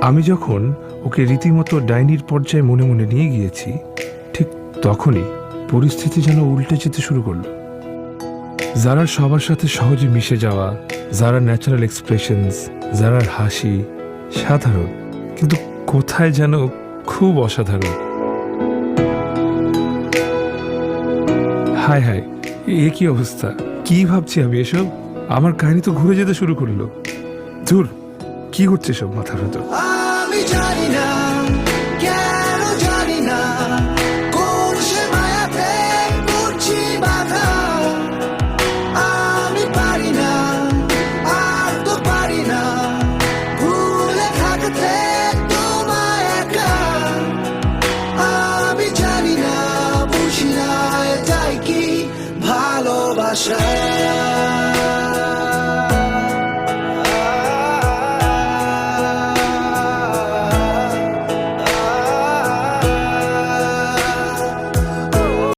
আমি যখন ওকে রীতিমতো ডাইনির পর্যায়ে মনে মনে নিয়ে গিয়েছি, ঠিক তখনই পরিস্থিতি যেন উল্টে যেতে শুরু করলো। যারার সবার সাথে সহজে মিশে যাওয়া, যারার ন্যাচারাল এক্সপ্রেশনস, যারার হাসি সাধারণ, কিন্তু কোথায় যেন খুব অসাধারণ। হায় হায়, এ কি অবস্থা! কি ভাবছি আমি এসব? আমার কাহিনী তো ঘুরে যেতে শুরু করলো। ধুর, কি হচ্ছে সব মাথার ভেতর? আমি জানি না